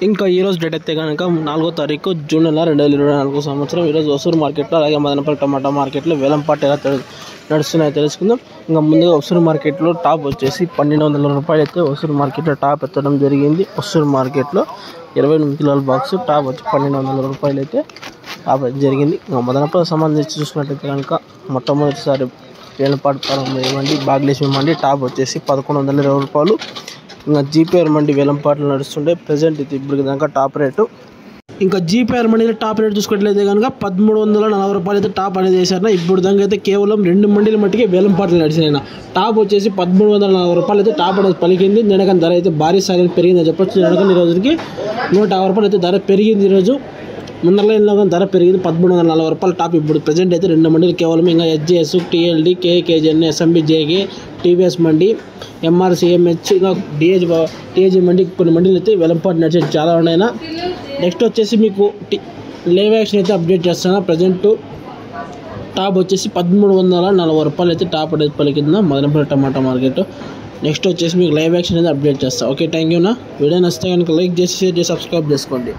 ఇంకా ఈరోజు డేట్ అయితే కనుక 4వ తారీఖు జూన్ నెల 2024 సంవత్సరం. ఈరోజు ఒసూరు మార్కెట్లో అలాగే మదనపల్లి టమాటా మార్కెట్లో వేలంపాట ఎలా నడుస్తున్నాయో తెలుసుకుందాం. ఇంకా ముందుగా ఒసూరు మార్కెట్లో టాప్ వచ్చేసి 1200 రూపాయలు అయితే ఒసూరు మార్కెట్లో టాప్ ఎత్తడం జరిగింది. ఒసూరు మార్కెట్లో 28 కిలోల బాక్స్ టాప్ వచ్చి 1200 రూపాయలు అయితే టాప్ జరిగింది. ఇంకా మదనపల్లికి సంబంధించి చూసినట్టయితే కనుక మొట్టమొదటిసారి వేలంపాట ప్రారంభం మండి బాగ్లేశ్వరి మండి టాప్ వచ్చేసి 1120 రూపాయలు. ఇంకా జీపీఆర్ మండి వేలంపాటలు నడుస్తుండే ప్రజెంట్ ఇది ఇప్పుడు కనుక టాప్ రేటు. ఇంకా జీపీఆర్ మండీలో టాప్ రేట్ చూసుకున్నట్లయితే కనుక 1340 రూపాయలు అయితే టాప్ అనేది వేశారు. ఇప్పుడు దాకా అయితే కేవలం 2 మండీల మట్టికి వేలంపాటలు నడిచినాయి. టాప్ వచ్చేసి 1340 రూపాయలు అయితే టాప్ అనేది పలికింది. నిన్నకని ధర అయితే భారీ స్థాయిలో పెరిగిందని చెప్పొచ్చు. నిన్నకని ఈ రోజుకి 150 రూపాయలు అయితే ధర పెరిగింది. ఈరోజు ముందర లైన్లో కానీ ధర పెరిగింది 1340 రూపాయలు టాప్. ఇప్పుడు ప్రజెంట్ అయితే 2 మండీలు కేవలం ఇంకా హెచ్జిఎస్, టీఎల్డి, కేకేజెన్, ఎస్ఎంబి, జేకే, టీవీఎస్ మండి, ఎంఆర్సీఎంహెచ్, ఇంకా టీఏజీ మండి కొన్ని మండీలు అయితే వేలంపాటు నడిచేది చాలా ఉన్నాయి. నెక్స్ట్ వచ్చేసి మీకు లైవ్ యాక్షన్ అయితే అప్డేట్ చేస్తాను. ప్రజెంట్ టాప్ వచ్చేసి 1340 రూపాయలు అయితే టాప్ అనేది పలికిందా మదనపల్లి టమాటా మార్కెట్. నెక్స్ట్ వచ్చేసి మీకు లైవ్ యాక్షన్ అయితే అప్డేట్ చేస్తాను. Okay, thank you. వీడియో నచ్చితే కనుక లైక్ చేసి షేర్ చేసి సబ్స్క్రైబ్ చేసుకోండి.